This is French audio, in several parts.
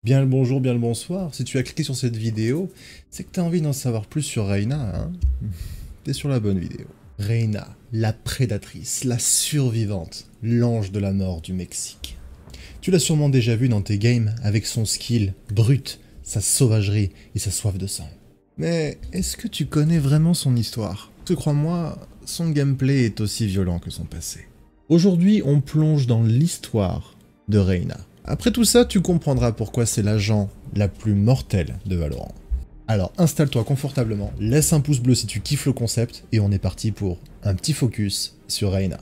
Bien le bonjour, bien le bonsoir. Si tu as cliqué sur cette vidéo, c'est que tu as envie d'en savoir plus sur Reina, hein. T'es sur la bonne vidéo. Reina, la prédatrice, la survivante, l'ange de la mort du Mexique. Tu l'as sûrement déjà vu dans tes games avec son skill brut, sa sauvagerie et sa soif de sang. Mais est-ce que tu connais vraiment son histoire? Parce que crois-moi, son gameplay est aussi violent que son passé. Aujourd'hui, on plonge dans l'histoire de Reina. Après tout ça, tu comprendras pourquoi c'est l'agent la plus mortelle de Valorant. Alors installe-toi confortablement, laisse un pouce bleu si tu kiffes le concept, et on est parti pour un petit focus sur Reina.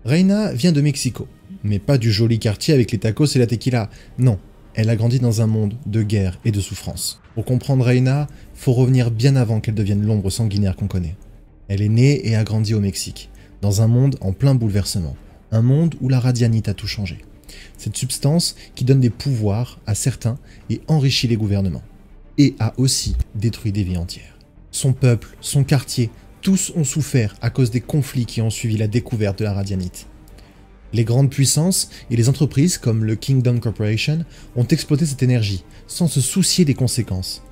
Reina vient de Mexico, mais pas du joli quartier avec les tacos et la tequila. Non, elle a grandi dans un monde de guerre et de souffrance. Pour comprendre Reina, faut revenir bien avant qu'elle devienne l'ombre sanguinaire qu'on connaît. Elle est née et a grandi au Mexique, dans un monde en plein bouleversement. Un monde où la radianite a tout changé. Cette substance qui donne des pouvoirs à certains et enrichit les gouvernements. Et a aussi détruit des vies entières. Son peuple, son quartier, tous ont souffert à cause des conflits qui ont suivi la découverte de la radianite. Les grandes puissances et les entreprises comme le Kingdom Corporation ont exploité cette énergie sans se soucier des conséquences.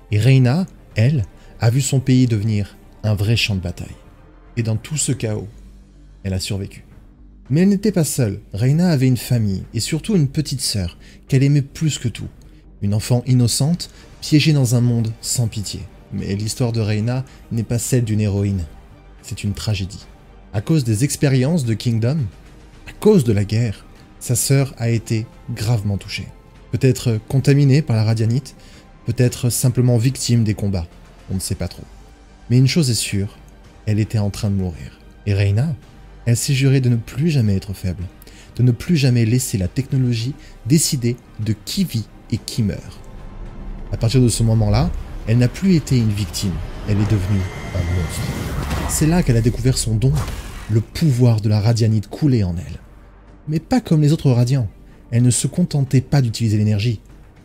Et Reina, elle, a vu son pays devenir un vrai champ de bataille. Et dans tout ce chaos, elle a survécu. Mais elle n'était pas seule. Reina avait une famille et surtout une petite sœur qu'elle aimait plus que tout. Une enfant innocente, piégée dans un monde sans pitié. Mais l'histoire de Reina n'est pas celle d'une héroïne. C'est une tragédie. À cause des expériences de Kingdom, à cause de la guerre, sa sœur a été gravement touchée. Peut-être contaminée par la radianite, peut-être simplement victime des combats. On ne sait pas trop. Mais une chose est sûre, elle était en train de mourir. Et Reina, elle s'est jurée de ne plus jamais être faible, de ne plus jamais laisser la technologie décider de qui vit et qui meurt. À partir de ce moment-là, elle n'a plus été une victime, elle est devenue un monstre. C'est là qu'elle a découvert son don, le pouvoir de la radianite coulé en elle. Mais pas comme les autres radiants, elle ne se contentait pas d'utiliser l'énergie,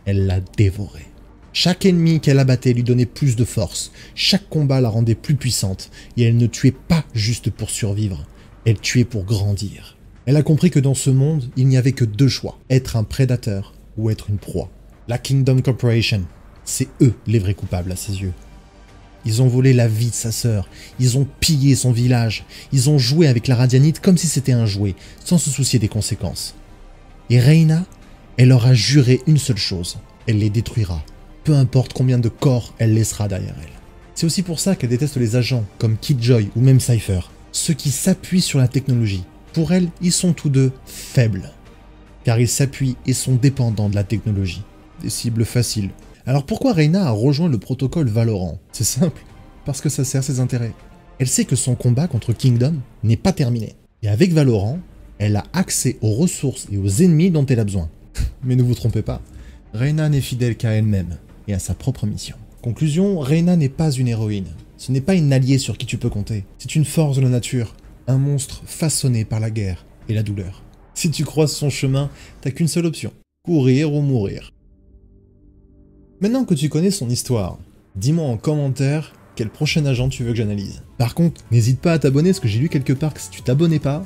elle la dévorait. Chaque ennemi qu'elle abattait lui donnait plus de force, chaque combat la rendait plus puissante, et elle ne tuait pas juste pour survivre. Elle tuait pour grandir. Elle a compris que dans ce monde, il n'y avait que deux choix. Être un prédateur ou être une proie. La Kingdom Corporation, c'est eux les vrais coupables à ses yeux. Ils ont volé la vie de sa sœur, ils ont pillé son village, ils ont joué avec la radianite comme si c'était un jouet, sans se soucier des conséquences. Et Reina, elle leur a juré une seule chose, elle les détruira, peu importe combien de corps elle laissera derrière elle. C'est aussi pour ça qu'elle déteste les agents comme Killjoy ou même Cypher. Ceux qui s'appuient sur la technologie. Pour elle, ils sont tous deux faibles, car ils s'appuient et sont dépendants de la technologie. Des cibles faciles. Alors pourquoi Reina a rejoint le protocole Valorant? C'est simple, parce que ça sert ses intérêts. Elle sait que son combat contre Kingdom n'est pas terminé. Et avec Valorant, elle a accès aux ressources et aux ennemis dont elle a besoin. Mais ne vous trompez pas, Reina n'est fidèle qu'à elle-même et à sa propre mission. Conclusion, Reina n'est pas une héroïne. Ce n'est pas une alliée sur qui tu peux compter. C'est une force de la nature, un monstre façonné par la guerre et la douleur. Si tu croises son chemin, t'as qu'une seule option, courir ou mourir. Maintenant que tu connais son histoire, dis-moi en commentaire quel prochain agent tu veux que j'analyse. Par contre, n'hésite pas à t'abonner parce que j'ai lu quelque part que si tu t'abonnais pas,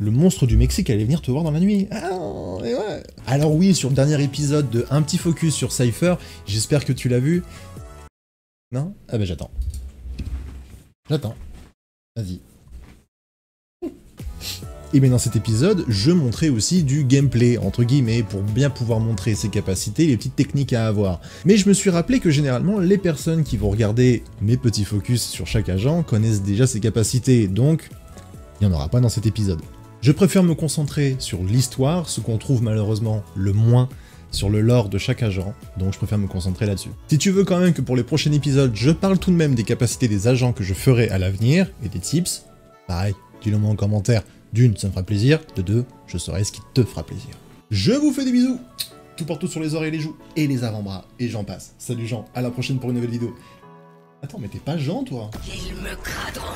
le monstre du Mexique allait venir te voir dans la nuit. Ah, et ouais. Alors oui, sur le dernier épisode de Un petit focus sur Cypher, j'espère que tu l'as vu. Non? Ah ben j'attends. J'attends. Vas-y. Et bien dans cet épisode, je montrais aussi du gameplay, entre guillemets, pour bien pouvoir montrer ses capacités, les petites techniques à avoir. Mais je me suis rappelé que généralement, les personnes qui vont regarder mes petits focus sur chaque agent connaissent déjà ses capacités, donc il n'y en aura pas dans cet épisode. Je préfère me concentrer sur l'histoire, ce qu'on trouve malheureusement le moins sur le lore de chaque agent, donc je préfère me concentrer là-dessus. Si tu veux quand même que pour les prochains épisodes, je parle tout de même des capacités des agents que je ferai à l'avenir, et des tips, pareil, dis-le moi en commentaire. D'une, ça me fera plaisir, de deux, je saurai ce qui te fera plaisir. Je vous fais des bisous, tout partout sur les oreilles, les joues, et les avant-bras, et j'en passe. Salut Jean, à la prochaine pour une nouvelle vidéo. Attends, mais t'es pas Jean, toi? Ils me craderont.